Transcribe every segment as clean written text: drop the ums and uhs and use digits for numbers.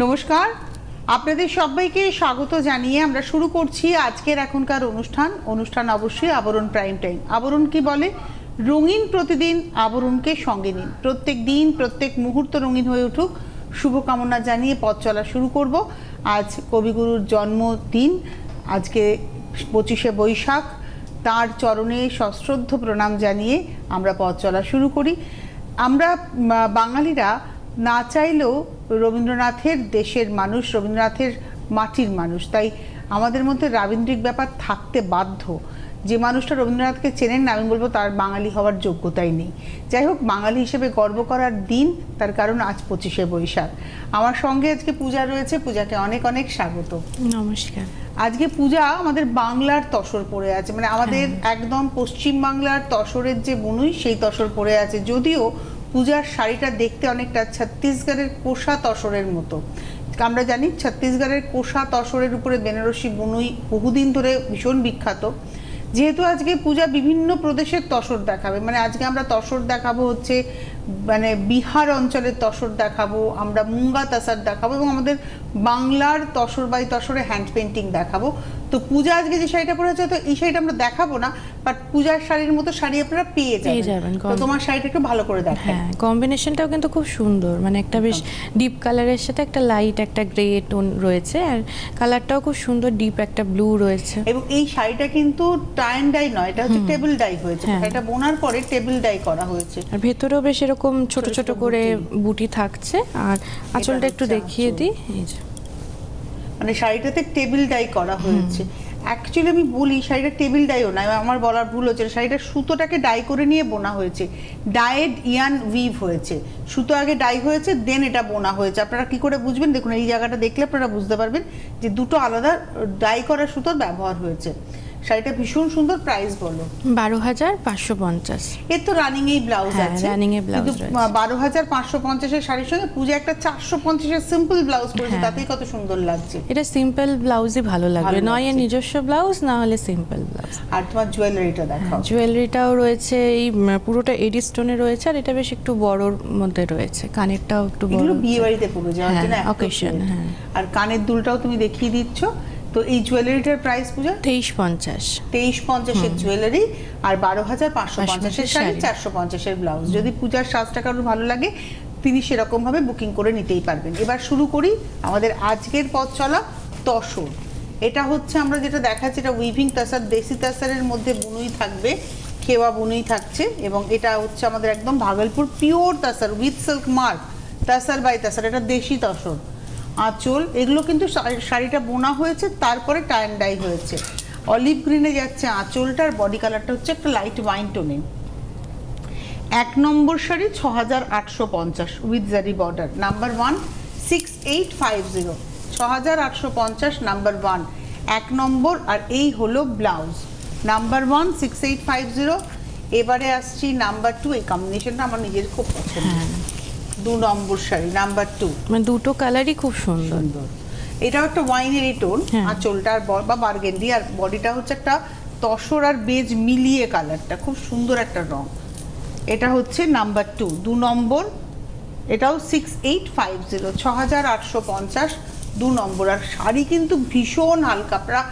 নমস্কার, আপনাদের সবাইকে স্বাগত জানিয়ে আমরা শুরু করছি আজকের এখনকার অনুষ্ঠান অবশ্যই আবরণ প্রাইম টাইম। আবরণ কি বলে? রঙিন প্রতিদিন আবরণকে সঙ্গে নিন, প্রত্যেক দিন প্রত্যেক মুহূর্ত রঙিন হয়ে উঠুক, শুভকামনা জানিয়ে পথ চলা শুরু করব। আজ কবিগুরুর জন্মদিন, আজকে 25শে বৈশাখ। তার চরণে সশ্রদ্ধ প্রণাম জানিয়ে আমরা পথ চলা শুরু করি। আমরা বাঙালিরা না চাইলেও রবীন্দ্রনাথের দেশের মানুষ, রবীন্দ্রনাথের মাটির মানুষ, তাই আমাদের মধ্যে রাবীন্দ্রিক ব্যাপার থাকতে বাধ্য। যে মানুষটা রবীন্দ্রনাথকে চেনেন না, আমি বলবো তার বাঙালি হওয়ার যোগ্যতাই নেই। যাই হোক, বাঙালি হিসেবে গর্ব করার দিন, তার কারণ আজ 25শে বৈশাখ। আমার সঙ্গে আজকে পূজা রয়েছে, পূজাকে অনেক অনেক স্বাগত। নমস্কার। আজকে পূজা আমাদের বাংলার তসর পড়ে আছে, মানে আমাদের একদম পশ্চিম বাংলার তসরের যে বুনুই সেই তসর পড়ে আছে। যদিও পূজার শাড়িটা দেখতে অনেকটা ছত্তিশগড়ের কোষা তসরের মতো। আমরা জানি ছত্তিশগড়ের কোষা তসরের উপরে বেনারসি বুনুই বহুদিন ধরে ভীষণ বিখ্যাত। যেহেতু আজকে পূজা বিভিন্ন প্রদেশের তসর দেখাবে, মানে আজকে আমরা তসর দেখাবো হচ্ছে মানে বিহার অঞ্চলের তসর দেখাবো, আমরা মুঙ্গা তাসার দেখাবো এবং আমাদের বাংলার তসর বাই তসরে হ্যান্ড পেন্টিং দেখাবো। তো পূজা আজকে যে শাড়িটা পরে আছে, তো এই শাড়িটা আমরা দেখাবো না, বাট পূজার শাড়ির মতো শাড়ি আপনারা পেয়ে যাবেন। তো তোমার শাড়িটা একটু ভালো করে দেখাই। হ্যাঁ, কম্বিনেশনটাও কিন্তু খুব সুন্দর, মানে একটা বেশ ডিপ কালারের সাথে একটা লাইট একটা গ্রে টোন রয়েছে, আর কালারটাও খুব সুন্দর, ডিপ একটা ব্লু রয়েছে। এবং এই শাড়িটা কিন্তু টাই অ্যান্ড ডাই নয়, এটা হচ্ছে টেবিল ডাই হয়েছে। এটা বোনার পরে টেবিল ডাই করা হয়েছে, আর ভেতরেও বেশ এরকম ছোট ছোট করে বুটি থাকছে। আর আঁচলটা একটু দেখিয়ে দিই, এই যে মানে শাড়িটাতে টেবিল ডাই করা হয়েছে। অ্যাকচুয়ালি আমি বলি শাড়িটা টেবিল ডাইও না, আমার বলার ভুল হচ্ছে। শাড়িটা সুতোটাকে ডাই করে নিয়ে বোনা হয়েছে, ডায়েড ইয়ান উইভ হয়েছে। সুতো আগে ডাই হয়েছে, দেন এটা বোনা হয়েছে। আপনারা কি করে বুঝবেন? দেখুন, এই জায়গাটা দেখলে আপনারা বুঝতে পারবেন যে দুটো আলাদা ডাই করা সুতোর ব্যবহার হয়েছে। শাড়িটা ভীষণ সুন্দর। প্রাইস বলো? 12,550। এর তো রানিং এই ব্লাউজ আছে, রানিং এ ব্লাউজ রয়েছে। 12,550 এর শাড়ির সঙ্গে পূজা একটা 450 এর সিম্পল ব্লাউজ পরেছে, তাতেই কত সুন্দর লাগছে। এটা সিম্পল ব্লাউজই ভালো লাগবে, নয় এর নিজস্ব ব্লাউজ, না হলে সিম্পল ব্লাউজ। আর তোমার জুয়েলারিটা দেখাও। জুয়েলারিটাও রয়েছে, এই পুরোটা এডি স্টোনে রয়েছে, আর এটা বেশ একটু বড়র মধ্যে রয়েছে। কানেরটাও একটু বড়, এগুলো বিয়ে বাড়িতে পরে যাওয়ার জন্য অকেশন। হ্যাঁ, আর কানের দুলটাও তুমি দেখিয়ে দিচ্ছ। তো এই জুয়েলারিটার প্রাইস পূজা 2350। 2350 এর জুয়েলারি আর 12,550 এর শাড়ি, 450 এর ব্লাউজ। যদি পূজার সাজটা কারোর ভালো লাগে, তিনি সেরকম ভাবে বুকিং করে নিতেই পারবেন। এবার শুরু করি আমাদের আজকের পথ চলা তসর। এটা হচ্ছে আমরা যেটা দেখাচ্ছি, এটা উইভিং তাসার, দেশি তাসারের মধ্যে বুনুই থাকবে, খেওয়া বুনুই থাকছে। এবং এটা হচ্ছে আমাদের একদম Bhagalpur pure tussar with silk mark, tussar by tussar, এটা দেশি তসর। আঁচল, এগুলো কিন্তু শাড়িটা বোনা হয়েছে, তারপরে টাই অ্যান্ড ডাই হয়েছে। অলিভ গ্রিনে যাচ্ছে আঁচলটা, আর বডি কালারটা হচ্ছে একটা লাইট ওয়াইন টোনে। 1 নম্বর শাড়ি 6,850 with zari border, number 1 6850, 6,850 number 1 1 number. আর এই হলো ব্লাউজ, নাম্বার 1 6850। এবারে আসছি নাম্বার 2। এই কম্বিনেশনটা আমার নিজের খুব পছন্দ। 2 নম্বর শাড়ি, নাম্বার 2। মানে দুটো কালারই খুব সুন্দর। এটাও একটা ওয়াইনেরই টোন, আঁচলটা বা বার্গেন্ডি, আর বডিটা হচ্ছে একটা তসর আর বেজ মিলিয়ে কালারটা, খুব সুন্দর একটা রং। এটা হচ্ছে নাম্বার 2, 2 নম্বর। এটাও 6850, 6,850, 2 নম্বর। আর শাড়ি কিন্তু ভীষণ হালকা, আপনারা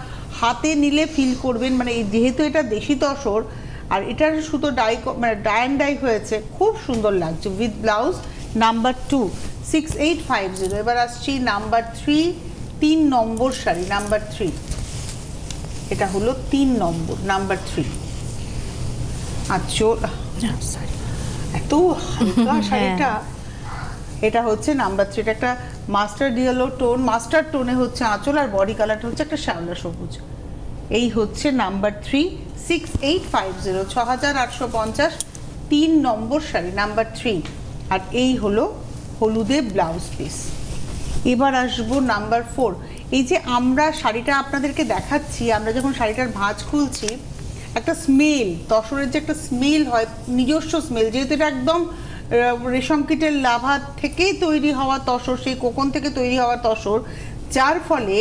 হাতে নিলে ফিল করবেন, মানে যেহেতু এটা দেশি তসর আর এটার সুতো ডাই, মানে ডাই অ্যান্ড ডাই হয়েছে, খুব সুন্দর লাগছে উইথ ব্লাউজ, নাম্বার 2 6850। এবার আসছি নাম্বার 3, 3 নম্বর শাড়ি, নাম্বার 3। এটা হলো 3 নম্বর, নাম্বার 3। আঁচল এত হালকা শাড়িটা। এটা হচ্ছে নাম্বার 3, এটা একটা মাস্টার্ড ইয়েলো টোন, মাস্টার টোনে হচ্ছে আঁচল, আর বডি কালারটা হচ্ছে একটা শ্যাওলা সবুজ। এই হচ্ছে নাম্বার 3, 6850, 6,850, 3 নম্বর শাড়ি, নাম্বার 3। আর এই হলো হলুদে ব্লাউজ পিস। এবার আসবো নাম্বার 4। এই যে আমরা শাড়িটা আপনাদেরকে দেখাচ্ছি, আমরা যখন শাড়িটার ভাঁজ খুলছি, একটা স্মেল, তসরের যে একটা স্মেল হয়, নিজস্ব স্মেল, যেহেতু এটা একদম রেশম কীটের লাভা থেকেই তৈরি হওয়া তসর, সেই কোকন থেকে তৈরি হওয়া তসর, যার ফলে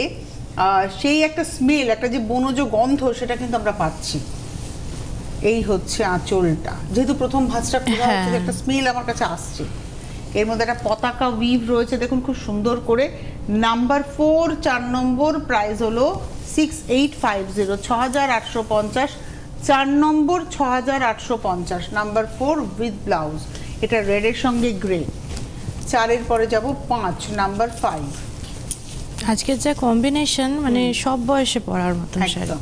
সেই একটা স্মেল, একটা যে বনজ গন্ধ, সেটা কিন্তু আমরা পাচ্ছি। এই হচ্ছে আঁচলটা, যেহেতু প্রথম ভাঁজটা খোলা হচ্ছে, একটা স্মেল আমার কাছে আসছে। এর মধ্যে একটা পতাকা উইভ রয়েছে দেখুন খুব সুন্দর করে। নাম্বার 4 4 নম্বর, প্রাইস হলো 6850, 6850। 4 নম্বর 6850, নাম্বার 4 উইথ ব্লাউজ। এটা রেডের সঙ্গে গ্রে। 4-এর পরে যাব 5 নাম্বার 5। আজকের যা কম্বিনেশন মানে সব বয়সে পরার মতন শাড়ি। একদম।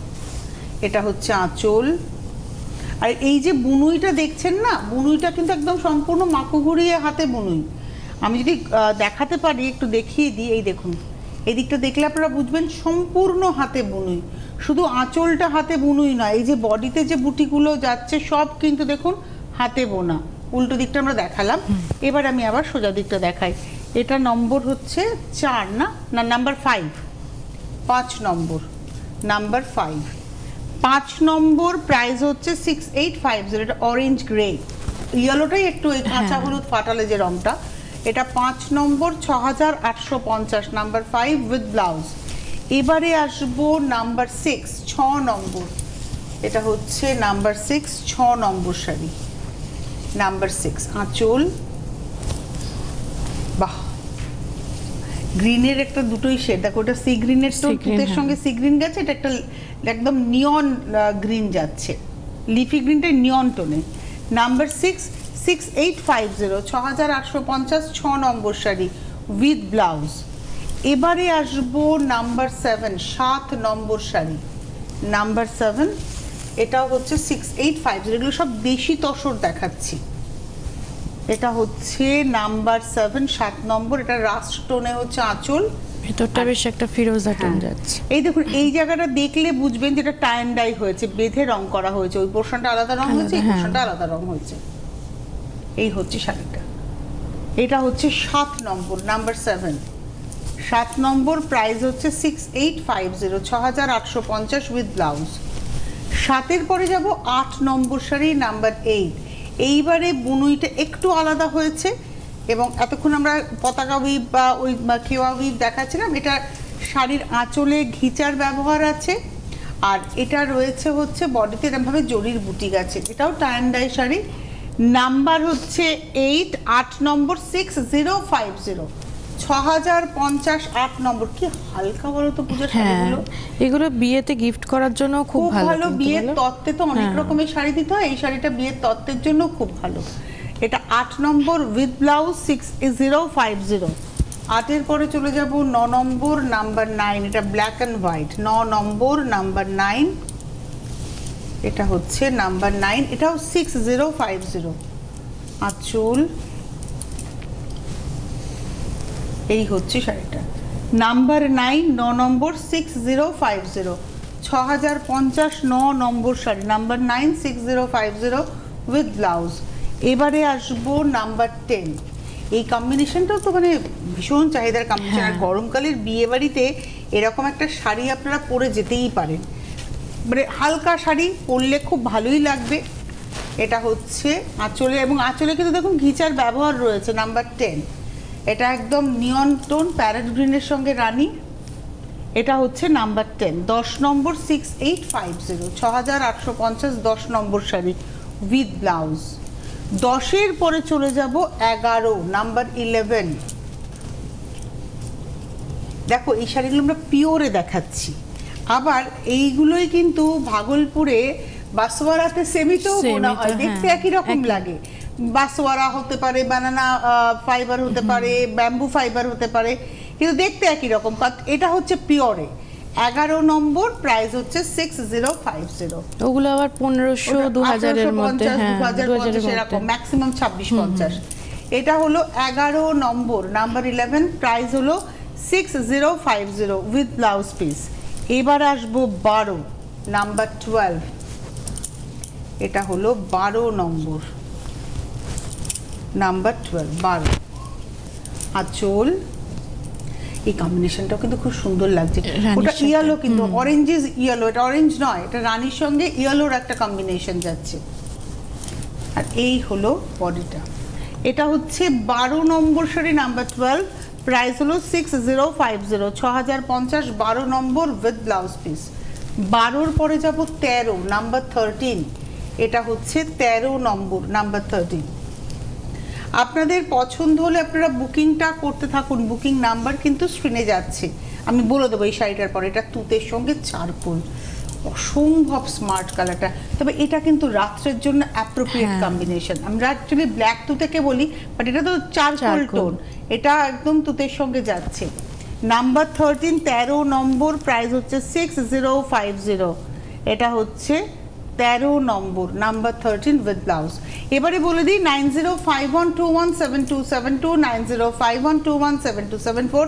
এটা হচ্ছে আঁচল। আর এই যে বুনুইটা দেখছেন না, বুনুইটা কিন্তু একদম সম্পূর্ণ মাকু ঘুরিয়ে হাতে বুনুই। আমি যদি দেখাতে পারি, একটু দেখিয়ে দিই। এই দেখুন, এই দিকটা দেখলে আপনারা বুঝবেন সম্পূর্ণ হাতে বুনুই। শুধু আঁচলটা হাতে বুনুই নয়, এই যে বডিতে যে বুটিগুলো যাচ্ছে সব কিন্তু দেখুন হাতে বোনা। উল্টো দিকটা আমরা দেখালাম, এবার আমি আবার সোজা দিকটা দেখাই। এটা নম্বর হচ্ছে 4 না নাম্বার 5, 5 নম্বর, নাম্বার 5। 5 নম্বর প্রাইস হচ্ছে 6850। এটা অরেঞ্জ গ্রে, ইয়েলোটাই একটু এই কাঁচা হলুদ ফাটালে যে রংটা। এটা 5 নম্বর 6850, নাম্বার 5 উইথ ব্লাউজ। এবারে আসবো নাম্বার 6, 6 নম্বর। এটা হচ্ছে নাম্বার 6, 6 নম্বর শাড়ি, নাম্বার 6। আঁচল, বাহ, গ্রিনের একটা দুটোই শেড। দেখো ওটা সি গ্রিনের টোন, তুতের সঙ্গে সি গ্রিন গেছে, এটা একটা একদম নিয়ন গ্রিন যাচ্ছে, লিফি গ্রিনটা নিয়ন টোনে। নাম্বার 6, 6850, 6850, 6 নম্বর শাড়ি উইথ ব্লাউজ। এবারে আসবো নাম্বার 7, 7 নম্বর শাড়ি, নাম্বার 7। এটাও হচ্ছে 6850। এগুলো সব দেশি তসর দেখাচ্ছি। এটা হচ্ছে নাম্বার 7, 7 নম্বর। এটা রাস্ট টোনে হচ্ছে আঁচল, ভেতরটা বেশ একটা ফিরোজা টোন যাচ্ছে। এই দেখুন এই জায়গাটা দেখলে বুঝবেন যেটা টাই অ্যান্ড ডাই হয়েছে, বেঁধে রং করা হয়েছে। ওই পোর্শনটা আলাদা রং হয়েছে, এই পোর্শনটা আলাদা রং হয়েছে। এই হচ্ছে শাড়িটা। এটা হচ্ছে 7 নম্বর, নাম্বার 7, 7 নম্বর। প্রাইস হচ্ছে 6850, 6850 উইথ ব্লাউজ। 7-এর পরে যাব 8 নম্বর শাড়ি, নাম্বার 8। এইবারে বুনুইটা একটু আলাদা হয়েছে, এবং এতক্ষণ আমরা পতাকা উইভ বা ওই খেওয়া উইভ দেখাচ্ছিলাম। এটা শাড়ির আঁচলে ঘিচার ব্যবহার আছে, আর এটা রয়েছে হচ্ছে বডিতে এরকমভাবে জরির বুটিক আছে। এটাও tie and dye sari. Number হচ্ছে 8, 8 নম্বর, 6050, 6050, 8 নম্বর। কি হালকা বলো তো পূজার শাড়িগুলো। এগুলো বিয়েতে গিফট করার জন্য খুব ভালো। বিয়ের তত্ত্বে তো অনেক রকমের শাড়ি দিতে হয়, এই শাড়িটা বিয়ের তত্ত্বের জন্য খুব ভালো। এটা 8 নম্বর উইথ ব্লাউজ, 6050। 8-এর পরে চলে যাব 9 নম্বর, নাম্বার 9। এটা black and white, 9 number, number 9। এটা হচ্ছে নাম্বার 9, এটাও 6050। আঁচল, এই হচ্ছে শাড়িটা। Number 9, 9 number, 6050, 6050, 9 number sari, number 9, 6050 with blouse. এবারে আসবো নাম্বার 10। এই কম্বিনেশনটাও তো মানে ভীষণ চাহিদার কম্বিনেশন। আর গরমকালের বিয়ে বাড়িতে এরকম একটা শাড়ি আপনারা পরে যেতেই পারেন, মানে হালকা শাড়ি পরলে খুব ভালোই লাগবে। এটা হচ্ছে আঁচলে, এবং আঁচলে কিন্তু দেখুন ঘিচার ব্যবহার রয়েছে, নাম্বার 10। এটা একদম নিয়ন টোন প্যারেট গ্রিনের সঙ্গে রানী। এটা হচ্ছে নাম্বার 10, 10 নম্বর, 6850, 6850, 10 নম্বর শাড়ি উইথ ব্লাউজ। 10-এর পরে চলে যাব 11, নাম্বার 11। দেখো এই শাড়িগুলো আমরা পিওরে দেখাচ্ছি, আবার এইগুলোই কিন্তু ভাগলপুরে বাসওয়ারাতে সেমিতেও বোনা হয়, দেখতে একই রকম লাগে। বাসওয়ারা হতে পারে, বানানা ফাইবার হতে পারে, ব্যাম্বু ফাইবার হতে পারে, কিন্তু দেখতে একই রকম। এটা হচ্ছে পিওরে। 11 নম্বর, প্রাইস হচ্ছে 6050। ওগুলো আবার 1500 2000 এর মধ্যে, 2050 এরকম, ম্যাক্সিমাম 2650। এটা হলো 11 নম্বর, নাম্বার 11, প্রাইস হলো 6050 উইথ ব্লাউজ পিস। এবার আসবো 12, নাম্বার 12। এটা হলো 12 নম্বর, নাম্বার 12, 12। আঁচল, এই কম্বিনেশনটাও কিন্তু খুব সুন্দর লাগছে। ওটা ইয়েলো, কিন্তু অরেঞ্জ ইজ ইয়েলো, এটা অরেঞ্জ নয়, এটা রানীর সঙ্গে ইয়েলোর একটা কম্বিনেশন যাচ্ছে। আর এই হলো বডিটা। এটা হচ্ছে 12 নম্বর শাড়ি, নাম্বার 12, প্রাইস হলো 6050, 6050, 12 নম্বর উইথ ব্লাউজ পিস। 12-র পরে যাব 13, নাম্বার 13। এটা হচ্ছে 13 নম্বর, নাম্বার 13। আপনাদের পছন্দ হলে আপনারা বুকিংটা করতে থাকুন, বুকিং নাম্বার কিন্তু স্ক্রিনে যাচ্ছে, আমি বলে দেবো এই শাড়িটার পরে। এটা তুতের সঙ্গে চারকোল, অসম্ভব স্মার্ট কালারটা, তবে এটা কিন্তু রাত্রের জন্য অ্যাপ্রোপ্রিয়েট কম্বিনেশন। আমরা অ্যাকচুয়ালি ব্ল্যাক তুতেকে বলি, বাট এটা তো চারকোল টোন, এটা একদম তুতের সঙ্গে যাচ্ছে। নাম্বার 13, 13 নম্বর, প্রাইস হচ্ছে 6050। এটা হচ্ছে 13 নম্বর, নাম্বার 13 উইথ ব্লাউজ। এবারে বলে দিই 9051217272, 9051217274,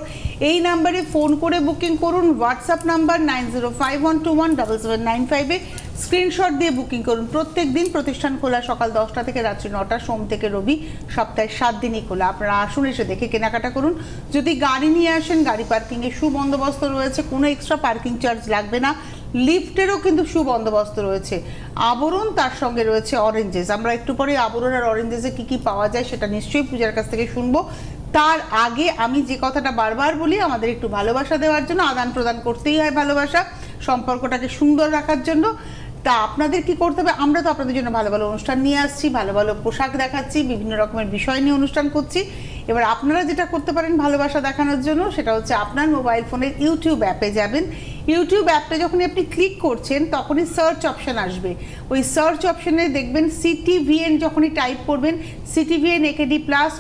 এই নাম্বারে ফোন করে বুকিং করুন। হোয়াটসঅ্যাপ নাম্বার 9051217795-এ স্ক্রিনশট দিয়ে বুকিং করুন। প্রত্যেক দিন প্রতিষ্ঠান খোলা সকাল 10টা থেকে রাত্রি 9টা, সোম থেকে রবি, সপ্তাহে 7 দিনই খোলা। আপনারা আসুন, এসে দেখে কেনাকাটা করুন। যদি গাড়ি নিয়ে আসেন, গাড়ি পার্কিংয়ের সুবন্দোবস্ত রয়েছে, কোনো এক্সট্রা পার্কিং চার্জ লাগবে না। লিফটেরও কিন্তু সুবন্দোবস্ত রয়েছে। আবরণ, তার সঙ্গে রয়েছে অরেঞ্জেস। আমরা একটু পরে আবরণ আর অরেঞ্জেসে কি কি পাওয়া যায় সেটা নিশ্চয়ই পূজার কাছ থেকে শুনবো। তার আগে আমি যে কথাটা বারবার বলি, আমাদের একটু ভালোবাসা দেওয়ার জন্য, আদান প্রদান করতেই হয় ভালোবাসা, সম্পর্কটাকে সুন্দর রাখার জন্য। তা আপনাদের কি করতে হবে? আমরা তো আপনাদের জন্য ভালো ভালো অনুষ্ঠান নিয়ে আসছি, ভালো ভালো পোশাক দেখাচ্ছি, বিভিন্ন রকমের বিষয় নিয়ে অনুষ্ঠান করছি। এবার আপনারা যেটা করতে পারেন ভালোবাসা দেখানোর জন্য, সেটা হচ্ছে আপনার মোবাইল ফোনের ইউটিউব অ্যাপে যাবেন। ইউটিউব অ্যাপটা যখনই আপনি ক্লিক করছেন তখনই সার্চ অপশন আসবে। ওই সার্চ অপশনে দেখবেন CTVN, যখনই টাইপ করবেন CTVN AKD+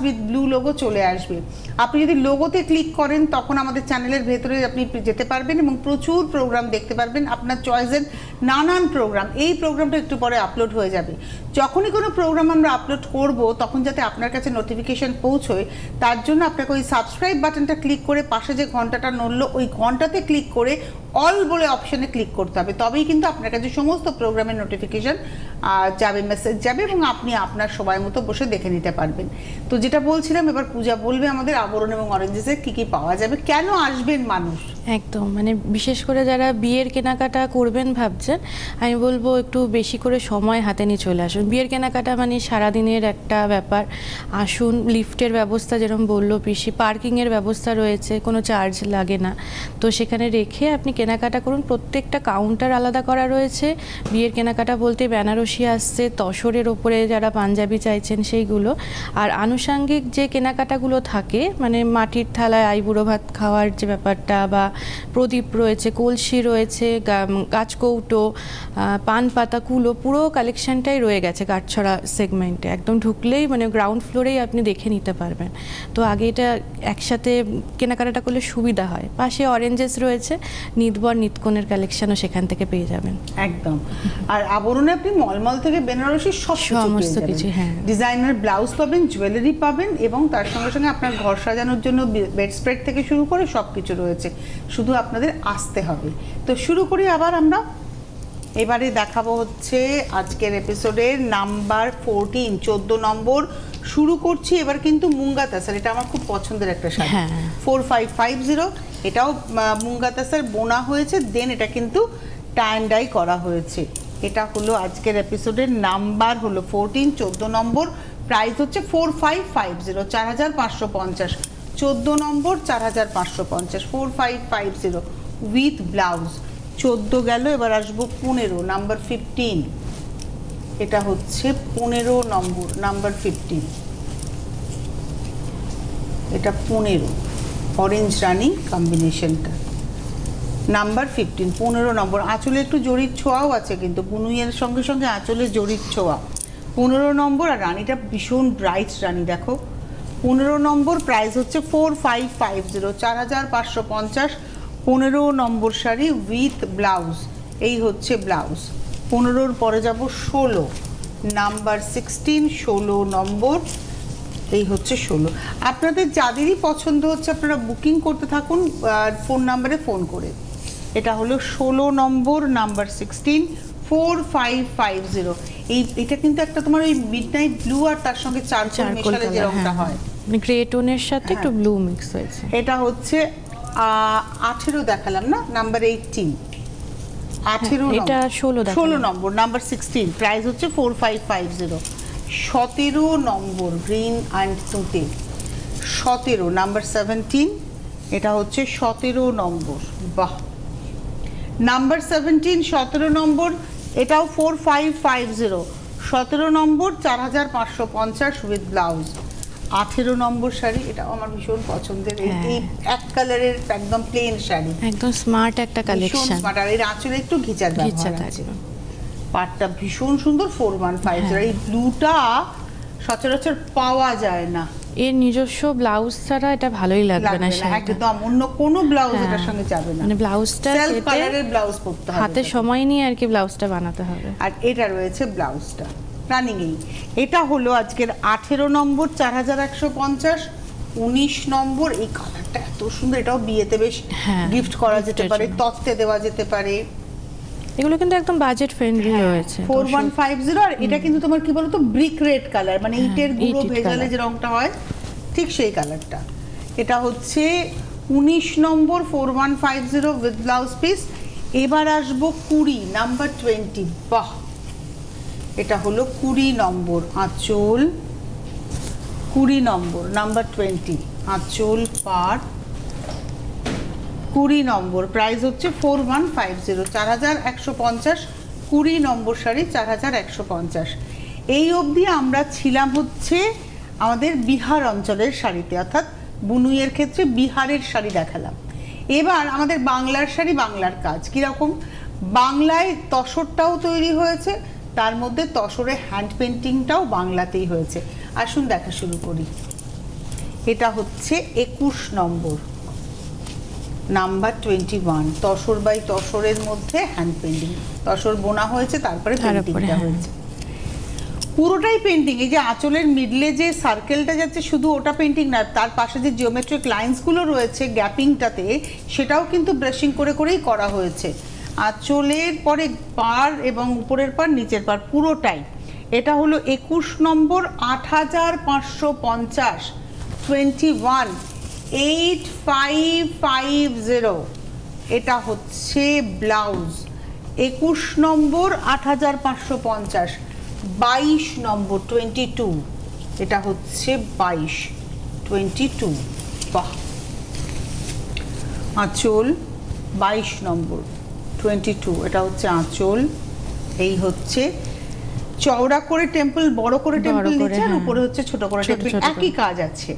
with blue logo চলে আসবে। আপনি যদি লোগোতে ক্লিক করেন তখন আমাদের চ্যানেলের ভেতরে আপনি যেতে পারবেন এবং প্রচুর প্রোগ্রাম দেখতে পারবেন, আপনার চয়েসের নানান প্রোগ্রাম। এই প্রোগ্রামটা একটু পরে আপলোড হয়ে যাবে। যখনই কোনো প্রোগ্রাম আমরা আপলোড করব তখন যাতে আপনার কাছে নোটিফিকেশন পৌঁছয়, তার জন্য আপনাকে ওই সাবস্ক্রাইব বাটনটা ক্লিক করে পাশে যে ঘন্টাটা নড়লো ওই ঘন্টাতে ক্লিক করে অল বলে অপশনে ক্লিক করতে হবে, তবেই কিন্তু আপনার কাছে সমস্ত প্রোগ্রামের নোটিফিকেশন যাবে, মেসেজ যাবে এবং আপনি আপনার সময় মতো বসে দেখে নিতে পারবেন। তো যেটা বলছিলাম, এবার পূজা বলবে আমাদের আবরণ এবং অরেঞ্জেসে কি কি পাওয়া যাবে, কেন আসবেন মানুষ। একদম, মানে বিশেষ করে যারা বিয়ের কেনাকাটা করবেন ভাবছেন, আমি বলবো একটু বেশি করে সময় হাতে নিয়ে চলে আসুন। বিয়ের কেনাকাটা মানে সারাদিনের একটা ব্যাপার। আসুন, লিফটের ব্যবস্থা যেরকম বললো পিসি, পার্কিংয়ের ব্যবস্থা রয়েছে, কোনো চার্জ লাগে না, তো সেখানে রেখে আপনি কেনাকাটা করুন। প্রত্যেকটা কাউন্টার আলাদা করা রয়েছে। বিয়ের কেনাকাটা বলতে বেনারসি আসছে, তসরের ওপরে যারা পাঞ্জাবি চাইছেন সেইগুলো, আর আনুষাঙ্গিক যে কেনাকাটাগুলো থাকে, মানে মাটির থালায় আইবুড়ো ভাত খাওয়ার যে ব্যাপারটা, বা প্রদীপ রয়েছে, কলসি রয়েছে, গাছকৌটো, পান পাতা, কুলো, পুরো কালেকশনটাই রয়ে গেছে কাঠছড়া সেগমেন্টে। একদম ঢুকলেই মানে গ্রাউন্ড ফ্লোরেই আপনি দেখে নিতে পারবেন। তো আগে এটা একসাথে কেনাকাটা করলে সুবিধা হয়। পাশে অরেঞ্জেস রয়েছে, নিতবর নিতকনের কালেকশনও সেখান থেকে পেয়ে যাবেন। একদম। আর আবরণে আপনি মলমল থেকে বেনারসি সমস্ত কিছু, হ্যাঁ, ডিজাইনার ব্লাউজ পাবেন, জুয়েলারি পাবেন, এবং তার সঙ্গে সঙ্গে আপনার ঘর সাজানোর জন্য বেড স্প্রেড থেকে শুরু করে সব কিছু রয়েছে। শুধু আপনাদের আসতে হবে। তো শুরু করি আবার আমরা। এবারে দেখাবো হচ্ছে আজকের এপিসোডের নাম্বার 14, 14 নম্বর শুরু করছি। এবার কিন্তু মুঙ্গা তাসার, এটা আমার খুব পছন্দের একটা শাড়ি, 4550। এটাও মুঙ্গা তাসার বোনা হয়েছে, দেন এটা কিন্তু টাই অ্যান্ড ডাই করা হয়েছে। এটা হলো আজকের এপিসোডের নাম্বার হলো 14, 14 নম্বর, প্রাইস হচ্ছে 4550, 4550। 14 নম্বর 4550, 4550 উইথ ব্লাউজ। 14 গেল, এবার আসবো 15, নাম্বার 15। এটা হচ্ছে 15 নম্বর, নাম্বার 15। এটা 15 অরেঞ্জ রানি কম্বিনেশনটা, নাম্বার 15, 15 নম্বর। আঁচলে একটু জরির ছোঁয়াও আছে, কিন্তু বুনুইয়ের সঙ্গে সঙ্গে আঁচলে জরির ছোঁয়া। 15 নম্বর, আর রানিটা ভীষণ ব্রাইট রানি, দেখো। 15 নম্বর, প্রাইস হচ্ছে 4550, 4550। 15 নম্বর শাড়ি উইথ ব্লাউজ, এই হচ্ছে ব্লাউজ। 15-র পরে যাব 16, নাম্বার 16, 16 নম্বর, এই হচ্ছে 16। আপনাদের যাদেরই পছন্দ হচ্ছে আপনারা বুকিং করতে থাকুন ফোন নাম্বারে ফোন করে। এটা হলো 16 নম্বর, নাম্বার 16, 4550। এটা কিন্তু একটা তোমার ওই মিডনাইট ব্লু আর তার সঙ্গে চারকোল মেশালে যে রংটা হয়, গ্রে টোনের সাথে একটু ব্লু মিক্স হয়েছে। এটা হচ্ছে 18 দেখালাম না, নাম্বার 18, 18 এটা 16 নম্বর, নাম্বার 16, প্রাইস হচ্ছে 4550। 17 নম্বর গ্রিন অ্যান্ড তুতে, 17 নাম্বার 17। এটা হচ্ছে 17 নম্বর, বাহ, নাম্বার 17, 17 নম্বর। এটাও 4550, 17 নম্বর, 4550 উইথ ব্লাউজ। 18 নম্বর শাড়ি, এটাও আমার ভীষণ পছন্দের। এই এক কালারের একদম প্লেন শাড়ি, একদম স্মার্ট একটা কালেকশন। স্মার্ট। আর এর আঁচলে একটু ঘিচার ব্যবহার আছে। পাটটা ভীষণ সুন্দর 4150। এই ব্লুটা সচরাচর পাওয়া যায় না। এর নিজস্ব ব্লাউজ ছাড়া এটা ভালোই লাগবে না শাড়িটা, একদম অন্য কোনো ব্লাউজ এটার সঙ্গে যাবে না। মানে ব্লাউজটা সেলফ কালারের ব্লাউজ পরতে হবে, হাতে সময় নিয়ে আর কি ব্লাউজটা বানাতে হবে। আর এটা রয়েছে ব্লাউজটা রানিং। এটা হলো আজকের 18 নম্বর 4150। 19 নম্বর এই কালারটা এত সুন্দর, এটাও বিয়েতে বেশ গিফট করা যেতে পারে, তত্ত্বে দেওয়া যেতে পারে। এগুলো কিন্তু একদম বাজেট ফ্রেন্ডলি রয়েছে। 4150। আর এটা কিন্তু তোমার কি বলতো ব্রিক রেড কালার, মানে ইটের গুঁড়ো ভেজালে যে রংটা হয় ঠিক সেই কালারটা। এটা হচ্ছে 19 নম্বর 4150 উইথ ব্লাউজ পিস। এবার আসবো 20 নাম্বার 20। বাহ, এটা হলো 20 নম্বর আঁচল, 20 নম্বর নাম্বার 20 আঁচল পার, 20 নম্বর প্রাইস হচ্ছে 4150, 4150। 20 নম্বর শাড়ি 4150। এই অবধি আমরা ছিলাম হচ্ছে আমাদের বিহার অঞ্চলের শাড়িতে, অর্থাৎ বুনুইয়ের ক্ষেত্রে বিহারের শাড়ি দেখালাম। এবার আমাদের বাংলার শাড়ি, বাংলার কাজ কীরকম। বাংলায় তসরটাও তৈরি হয়েছে, তার মধ্যে তসরে হ্যান্ড পেন্টিংটাও বাংলাতেই হয়েছে। আসুন দেখা শুরু করি। এটা হচ্ছে 21 নম্বর নাম্বার 21, তসর বাই তসরের মধ্যে হ্যান্ড পেন্টিং। তসর বোনা হয়েছে, তারপরে পেন্টিংটা হয়েছে, পুরোটাই পেন্টিং। এই যে আঁচলের মিডলে যে সার্কেলটা যাচ্ছে শুধু ওটা পেন্টিং না, তার পাশে যে জিওমেট্রিক লাইন্সগুলো রয়েছে গ্যাপিংটাতে, সেটাও কিন্তু ব্রাশিং করে করেই করা হয়েছে। আঁচলের পরে পার এবং উপরের পার নিচের পার পুরোটাই। এটা হলো 21 নম্বর 8550, 8550। এটা হচ্ছে ব্লাউজ। 21 নম্বর 8550, 22 নম্বর 22। এটা হচ্ছে 22, 22। বাহ, আঁচল 22 নম্বর 22। এটা হচ্ছে আঁচল। এই হচ্ছে চওড়া করে টেম্পল, বড় করে টেম্পল নিচে, আর উপরে হচ্ছে ছোট করে টেম্পল, একই কাজ আছে।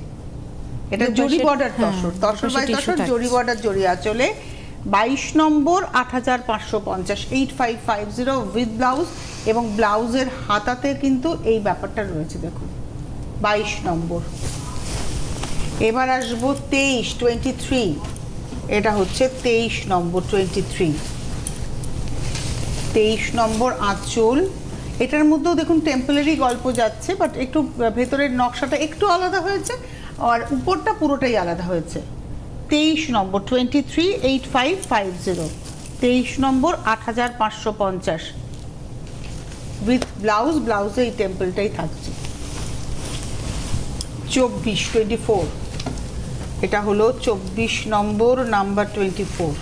এটা জরি বর্ডার তসর, তসর বাই তসর, জরি বর্ডার, জরি আঁচলে। 22 নম্বর 8550, 8550 উইথ ব্লাউজ। এবং ব্লাউজের হাতাতে কিন্তু এই ব্যাপারটা রয়েছে, দেখুন 22 নম্বর। এবার আসবো 23। এটা হচ্ছে 23 নম্বর 23, 23 নম্বর আঁচল। এটার মধ্যেও দেখুন টেম্পলেরই গল্প যাচ্ছে, বাট একটু ভেতরের নকশাটা একটু আলাদা হয়েছে, আর উপরটা পুরোটাই আলাদা হয়েছে। 23 নম্বর 23, 8550, 23 নম্বর 8550 উইথ ব্লাউজ। ব্লাউজে এই টেম্পলটাই থাকছে। 24। এটা হলো 24 নম্বর নাম্বার 24।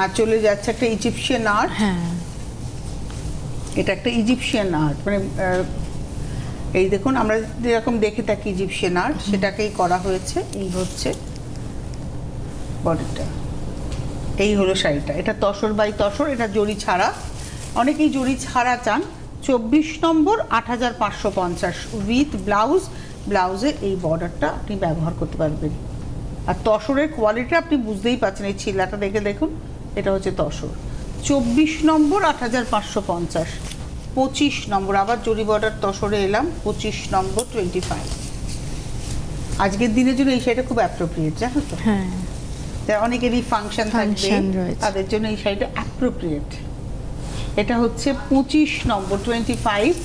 আর চলে যাচ্ছে একটা ইজিপশিয়ান আর্ট। এটা একটা ইজিপশিয়ান আর্ট, মানে এই দেখুন আমরা যেরকম দেখে থাকি ইজিপশিয়ান আর্ট, সেটাকেই করা হয়েছে। এই হচ্ছে বডিটা, এই হলো শাড়িটা। এটা তসর বাই তসর, এটা জরি ছাড়া। অনেকেই জরি ছাড়া চান। 24 নম্বর 8550 উইথ ব্লাউজ। ব্লাউজে এই বর্ডারটা আপনি ব্যবহার করতে পারবেন। আর তসরের কোয়ালিটি আপনি বুঝতেই পারছেন, এই ছিলাটা দেখে দেখুন, এটা হচ্ছে তসর। 24 নম্বর 8550। 25 নম্বর আবার জরি বর্ডার তসরে এলাম। 25 নম্বর 25। আজকের দিনের জন্য এই শাড়িটা খুব অ্যাপ্রোপ্রিয়েট, জানো তো। অনেকেরই ফাংশন থাকবে, তাদের জন্য এই শাড়িটা অ্যাপ্রোপ্রিয়েট। এটা হচ্ছে 25 নম্বর 25,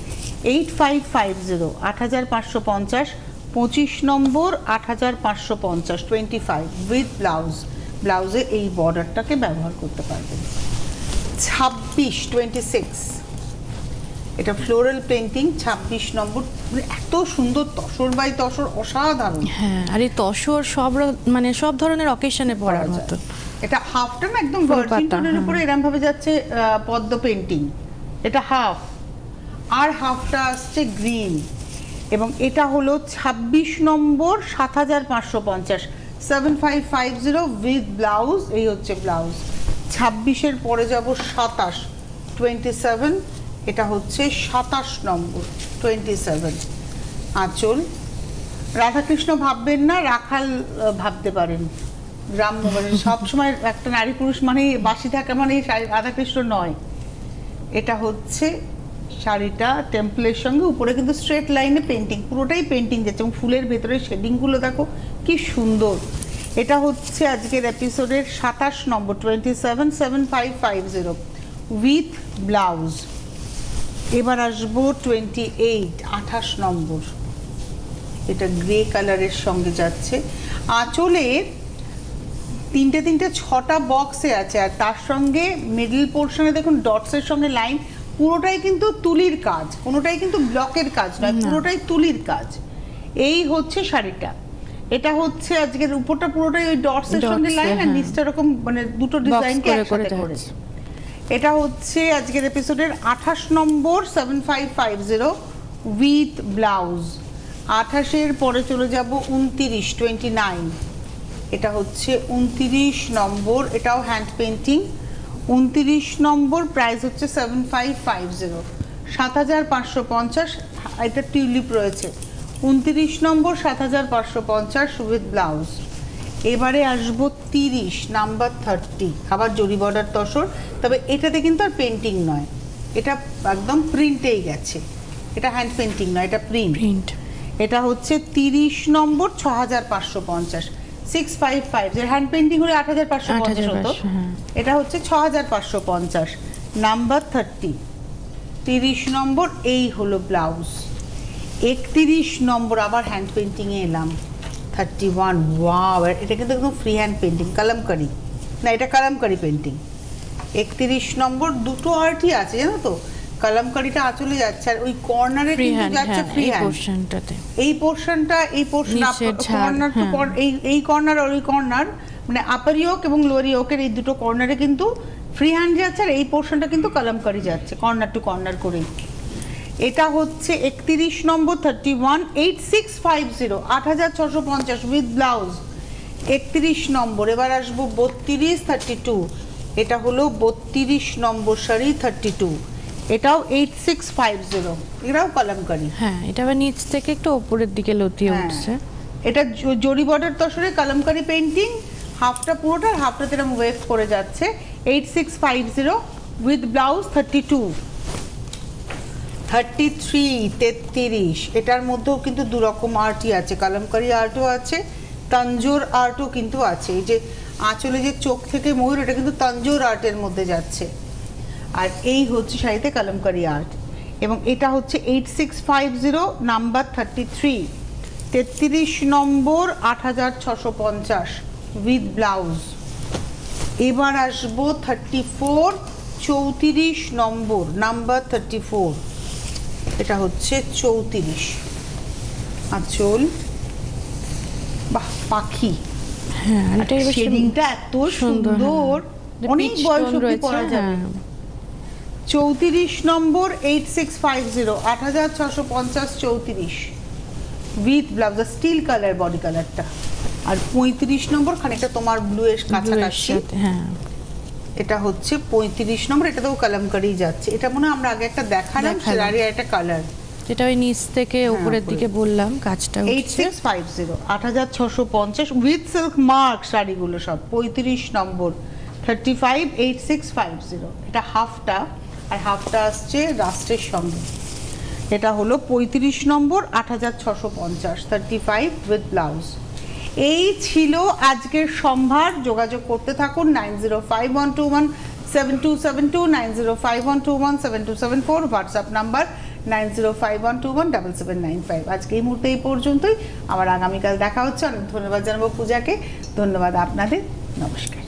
8550, 8550। 25 নম্বর 8550, 25 উইথ ব্লাউজ। ব্লাউজে এই বর্ডারটাকে ব্যবহার করতে পারবেন। 26, এটা ফ্লোরাল পেন্টিং। 26 নম্বর, এত সুন্দর তসর বাই তসর, অসাধারণ। হ্যাঁ, আর এই তসর মানে সব ধরনের অকেশনে পরার মতো। এটা হাফটা না একদম ভার্জিন টোনের উপরে এরকম ভাবে যাচ্ছে পদ্ম পেন্টিং। এটা হাফ, আর হাফটা আসছে গ্রিন। এবং এটা হলো 26 নম্বর 7550, 7550 উইথ ব্লাউজ। এই হচ্ছে ব্লাউজ। 26-এর পরে যাব 27, 27। এটা হচ্ছে 27 নম্বর 27, আঁচল, রাধাকৃষ্ণ ভাববেন না, রাখাল ভাবতে পারেন। গ্রাম্য মানে সবসময় একটা নারী পুরুষ মানে বাসি থাকা মানে রাধাকৃষ্ণ নয়। এটা হচ্ছে শাড়িটা টেম্পলের সঙ্গে, উপরে কিন্তু স্ট্রেট লাইনে পেন্টিং, পুরোটাই পেন্টিং যাচ্ছে এবং ফুলের ভেতরে শেডিংগুলো দেখো কি সুন্দর। এটা হচ্ছে আজকের এপিসোডের 27 নম্বর, 277550 উইথ ব্লাউজ। এবার আসবো 28 নম্বর, এটা গ্রে কালারের সঙ্গে যাচ্ছে। আঁচলের তিনটে 6টা বক্সে আছে, আর তার সঙ্গে মিডল পোর্শনে দেখুন ডটসের সঙ্গে লাইন, পুরোটাই কিন্তু তুলির কাজ, কোনোটাই কিন্তু ব্লকের কাজ নয়, পুরোটাই তুলির কাজ। এই হচ্ছে শাড়িটা। এটা হচ্ছে আজকের উপরটা পুরোটাই ওই ডটসের সঙ্গে লাইন, আর নিচটা এরকম মানে দুটো ডিজাইনকে একসাথে করে। এটা হচ্ছে আজকের এপিসোডের 28 নম্বর, 7550 উইথ ব্লাউজ। 28-এর পরে চলে যাব 29। এটা হচ্ছে 29 নম্বর, এটাও হ্যান্ড পেন্টিং। 29 নম্বর, প্রাইস হচ্ছে 7550, 7550। এটা টিউলিপ রয়েছে। 29 নম্বর 7550 উইথ ব্লাউজ। এবারে আসবো 30 নাম্বার 30, আবার জরি বর্ডার তসর, তবে এটাতে কিন্তু আর পেন্টিং নয়, এটা একদম প্রিন্টেই গেছে, এটা হ্যান্ড পেন্টিং নয়, এটা প্রিন্ট। এটা হচ্ছে 30 নম্বর, 6550, 6550। হ্যান্ড পেন্টিং হলে 8550 হতো, এটা হচ্ছে 6550 নাম্বার 30। 30 নম্বর, এই হলো ব্লাউজ। 31 নম্বর, আবার হ্যান্ড পেন্টিংয়ে এলাম, 31। ওয়াও, এটা কিন্তু একদম ফ্রি হ্যান্ড পেন্টিং, কালামকারি না, এটা কালামকারি পেন্টিং। 31 নম্বর, দুটো আর্টই আছে জানো তো, কালামকারিটা আঁচলে যাচ্ছে আর ওই কর্নারে কিন্তু যাচ্ছে ফ্রি হ্যান্ড। এই পোর্শনটা কর্নার টু এই কর্নার আর ওই কর্নার, মানে আপার ইয়োক এবং লোয়ার ইয়োকের এই দুটো কর্নারে কিন্তু ফ্রি হ্যান্ড যাচ্ছে, আর এই পোর্শনটা কিন্তু কালামকারি যাচ্ছে কর্নার টু কর্নার করেই। এটা হচ্ছে 31 নম্বর, 31, 8650, 8650 উইথ ব্লাউজ। 31 নম্বর। এবার আসবো 32, 32। এটা হলো 32 নম্বর শাড়ি, 32। এটাও 8650, এটাও কালামকারি। হ্যাঁ, এটা আবার নিচ থেকে একটু উপরের দিকে লতিয়ে উঠছে। এটা জরি বর্ডার তসরে কালামকারি পেন্টিং, হাফটা পুরোটা, হাফটাতে এরকম ওয়েভ করে যাচ্ছে। 8650 উইথ ব্লাউজ। 32, 33, 33। এটার মধ্যেও কিন্তু দু রকম আর্টই আছে, কালামকারি আর্টও আছে, তাঞ্জোর আর্টও কিন্তু আছে। এই যে আঁচলে যে চোখ থেকে ময়ূর, এটা কিন্তু তাঞ্জোর আর্টের মধ্যে যাচ্ছে। আর এই হচ্ছে শাড়িতে কালামকারি আর্ট, এবং এটা হচ্ছে 8650 নাম্বার 33। 33 number, 8650 with blouse. এবার আসবো 34, 34 নম্বর, নাম্বার 34। এটা হচ্ছে 34। আঁচল, বাহ, পাখি। হ্যাঁ, এটা শেডিংটা এত সুন্দর, অনেক বয়স অবধি পরা যাবে। 34 নম্বর, 8650, 8650, 34 with blouse, steel colour body কালারটা। আর 35 নম্বর, খানিকটা তোমার ব্লু এর কাছাকাছি। হ্যাঁ, এটা হচ্ছে 35 নম্বর, এটাতেও কালামকারি যাচ্ছে। এটা মনে হয় আমরা আগে একটা দেখালাম, সেরারি একটা কালার, যেটা ওই নিচ থেকে উপরের দিকে বললাম কাজটা। 8650, 8650 উইথ সিল্ক মার্ক শাড়িগুলো সব। 35 নম্বর, 35, 8650। এটা হাফটা, আর হাফটা আসছে রাস্টের সঙ্গে। এটা হলো 35 নম্বর, 8650, 35 উইথ ব্লাউজ। এই ছিল আজকের সম্ভার। যোগাযোগ করতে থাকুন 9051217272, 9051217274, হোয়াটসঅ্যাপ নাম্বার 9051217795। আজকে এই মুহূর্তে এই পর্যন্তই, আবার আগামীকাল দেখা হচ্ছে। অনেক ধন্যবাদ জানাবো পূজাকে, ধন্যবাদ আপনাদের, নমস্কার।